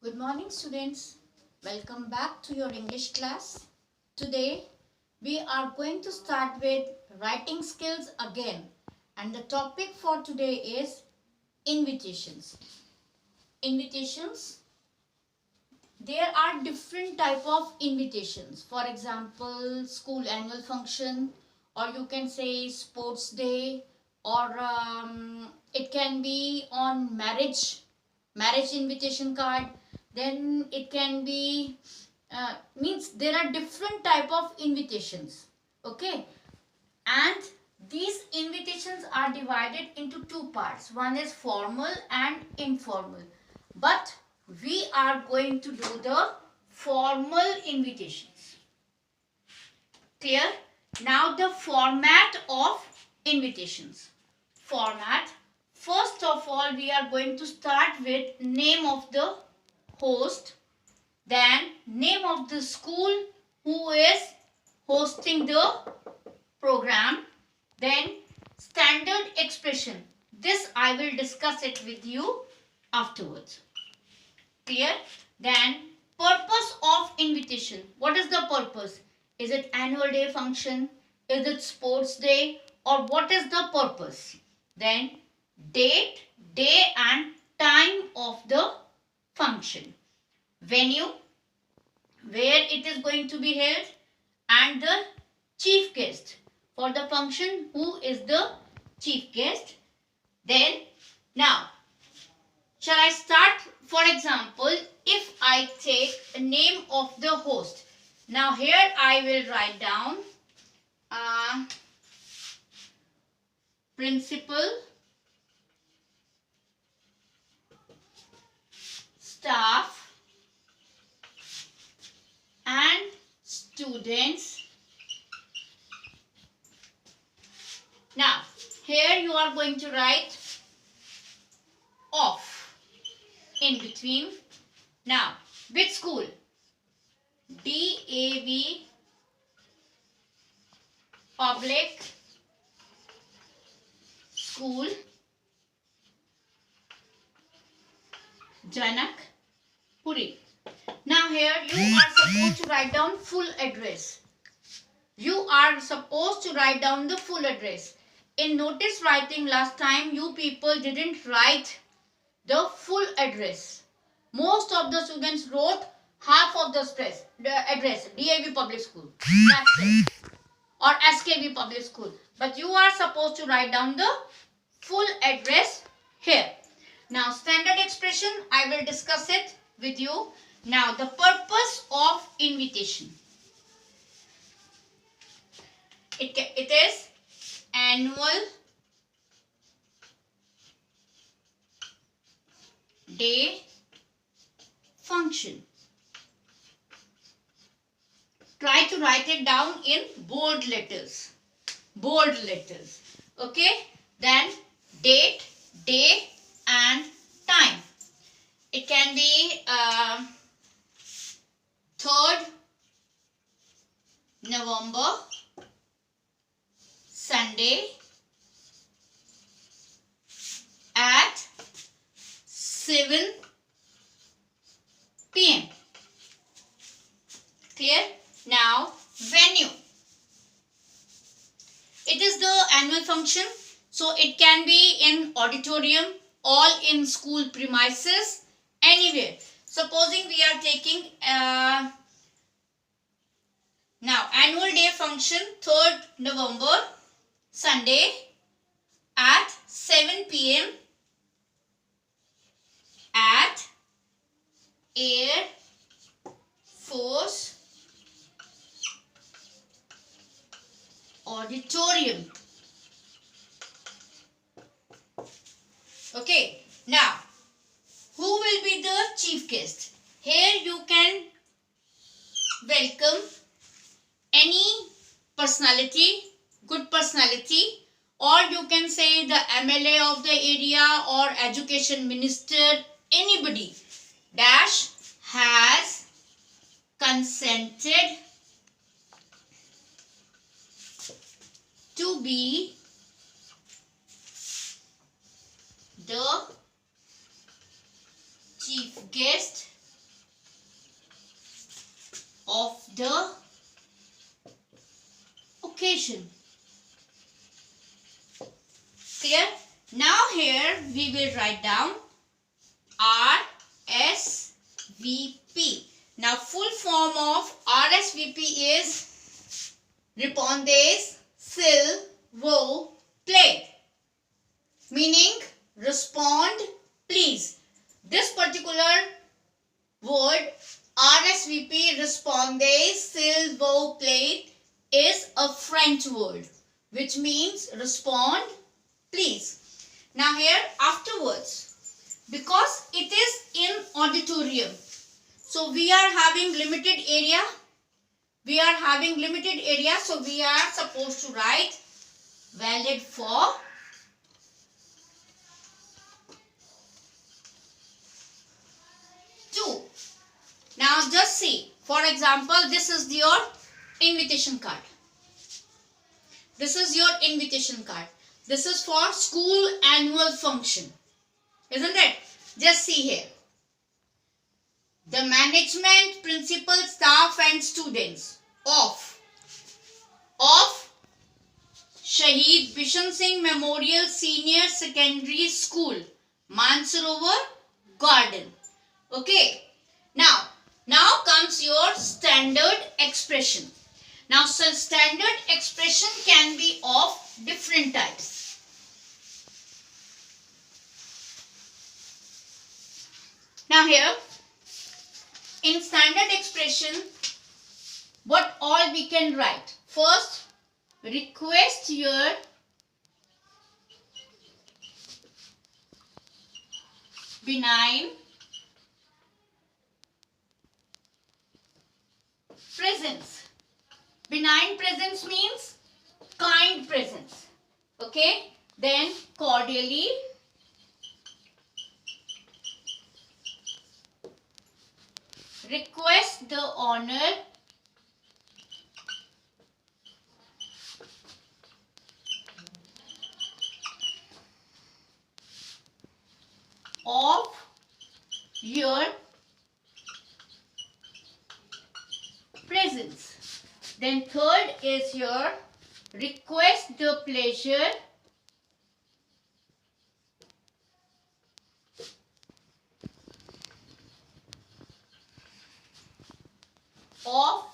Good morning students. Welcome back to your English class. Today we are going to start with writing skills again, and the topic for today is invitations. Invitations. There are different type of invitations. For example, school annual function, or you can say sports day, or it can be on marriage invitation card. Then it can be means there are different type of invitations. Okay, and these invitations are divided into two parts. One is formal and informal, but we are going to do the formal invitations. Clear? Now the format of invitations. Format. First of all, we are going to start with name of the host, then name of the school who is hosting the program, then standard expression. This I will discuss it with you afterwards. Clear? Then purpose of invitation. What is the purpose? Is it annual day function? Is it sports day? Or what is the purpose? Then date, day and time of the function. Venue, where it is going to be held, and the chief guest. For the function, who is the chief guest? Then, now, shall I start? For example, if I take the name of the host. Now here I will write down principal, staff and students. Now here you are going to write off in between. Now which school? DAV Public School, Janakpuri. Now here you are supposed to write down full address. You are supposed to write down the full address. In notice writing last time, you people didn't write the full address. Most of the students wrote half of the address, DAV Public School. That's it. Or SKV Public School. But you are supposed to write down the full address here. Now standard expression, I will discuss it with you. Now the purpose of invitation. It is annual day function. Try to write it down in bold letters. Bold letters. Okay. Then date, day and time. It can be 3rd November, Sunday at 7 p.m. Clear? Now venue. It is the annual function, so it can be in auditorium, all in school premises, anywhere. Supposing we are taking now annual day function 3rd November, Sunday at 7 p.m. at Air Force Auditorium. Okay, now who will be the chief guest? Here you can welcome any personality, good personality, or you can say the MLA of the area or education minister, anybody dash has consented to be the chief guest of the occasion. Clear? Now here we will write down RSVP. Now full form of RSVP is Répondez s'il vous plaît, meaning respond please. This particular word RSVP, Répondez s'il vous plaît, is a French word which means respond please. Now here afterwards, because it is in auditorium, so we are having limited area. So we are supposed to write valid for two. Now just see, for example, this is your invitation card. This is for school annual function, isn't it? Just see here. The management, principal, staff and students of Shaheed Bishan Singh Memorial Senior Secondary School, Mansarovar Garden. Okay. Now comes your standard expression. Now standard expression can be of different types. Now here, in standard expression, what all we can write? First, request your benign presence. Benign presence means kind presence. Okay. Then cordially request the honor of your presence. Then third is your request the pleasure of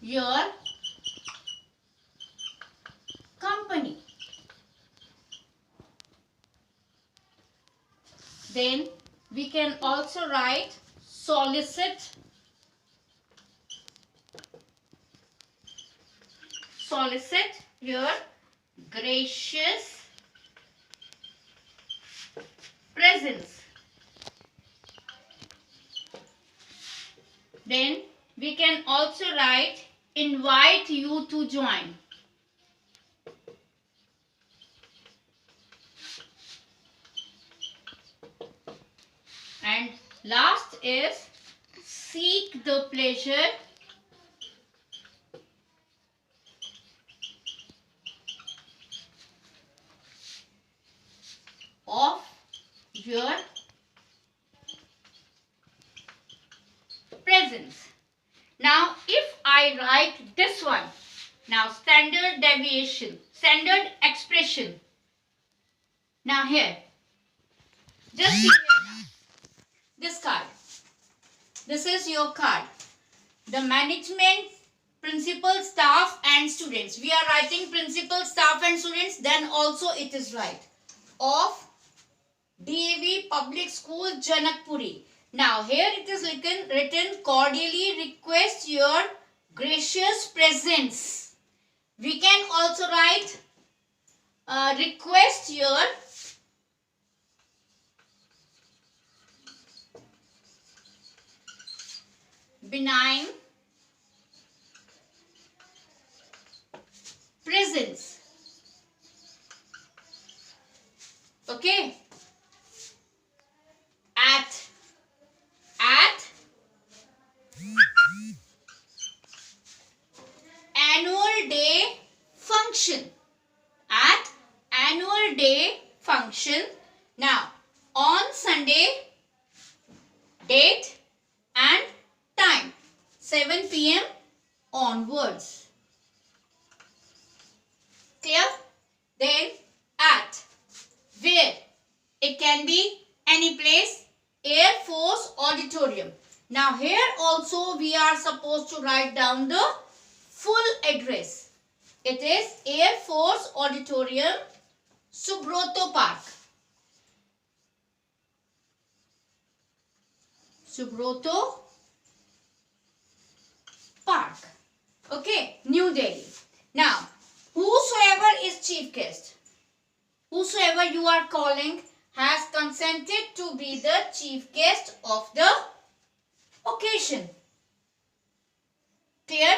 your company. Then we can also write solicit your gracious presence. Then we can also write invite you to join. And last is seek the pleasure of your presence. Now if I write this one, now standard deviation, standard expression. Now here, just see here now. This card. This is your card. The management, principal, staff and students. We are writing principal, staff and students. Then also it is right. Of DAV Public School, Janakpuri. Now here it is written cordially request your gracious presence. We can also write request your benign presence. Okay. At annual day function. At annual day function. Now on Sunday, date and time. 7 p.m. onwards. Clear? Then at where? It can be any place. Air Force Auditorium. Now here also we are supposed to write down the full address. It is Air Force Auditorium, Subroto Park. Subroto Park. Okay, New Delhi. Now, whosoever is chief guest, whosoever you are calling has consented to be the chief guest of the occasion. Clear?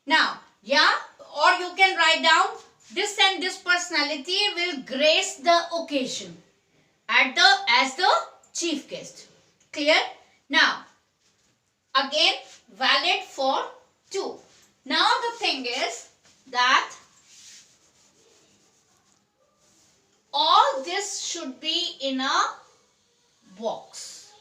Now, yeah, or you can write down this and this personality will grace the occasion as the chief guest. Clear? Now, again valid for 2. Now the thing is that all this should be in a box.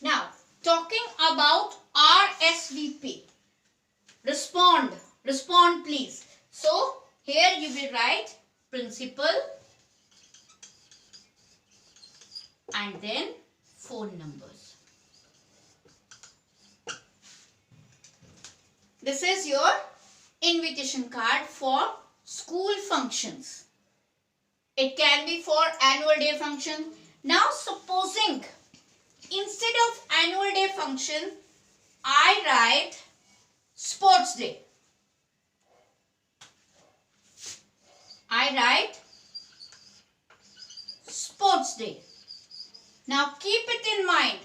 Now, talking about RSVP. Respond please. So, here you will write principal and then phone numbers. This is your invitation card for school functions. It can be for annual day function. Now supposing instead of annual day function, I write sports day. I write sports day. Now keep it in mind,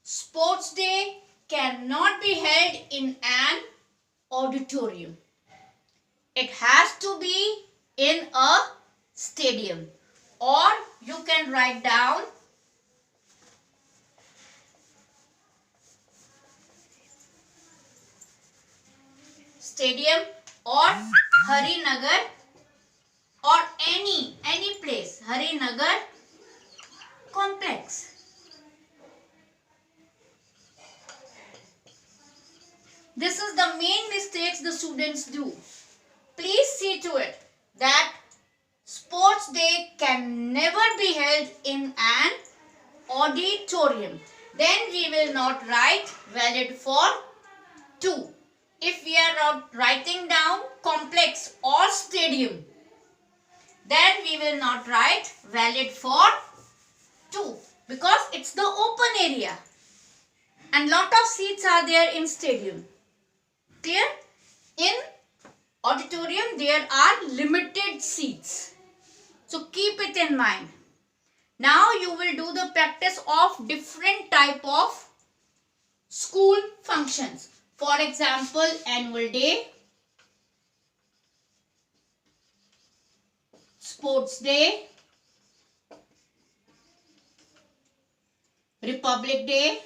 sports day cannot be held in an auditorium. It has to be in a stadium, or you can write down stadium or Harinagar or any place, Harinagar complex. This is the main mistakes the students do. Please see to it that sports day can never be held in an auditorium. Then we will not write valid for 2. If we are not writing down complex or stadium, then we will not write valid for 2 because it's the open area and lot of seats are there in stadium. Clear? In auditorium there are limited seats. So keep it in mind. Now you will do the practice of different type of school functions. For example, annual day, sports day, Republic Day,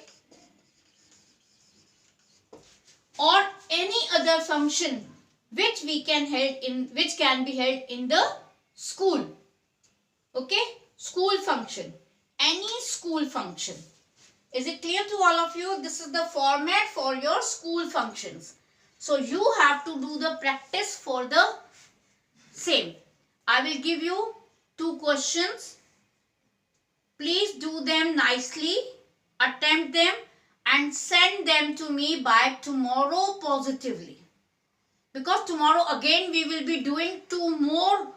or any other function which can be held in the school. Okay, school function, any school function. Is it clear to all of you? This is the format for your school functions. So you have to do the practice for the same. I will give you 2 questions. Please do them nicely, attempt them and send them to me by tomorrow positively. Because tomorrow again we will be doing 2 more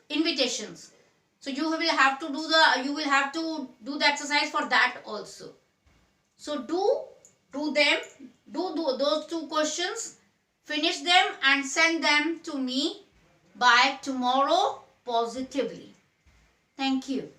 invitations. So you will have to do the exercise for that also. So do those 2 questions, finish them and send them to me by tomorrow positively. Thank you.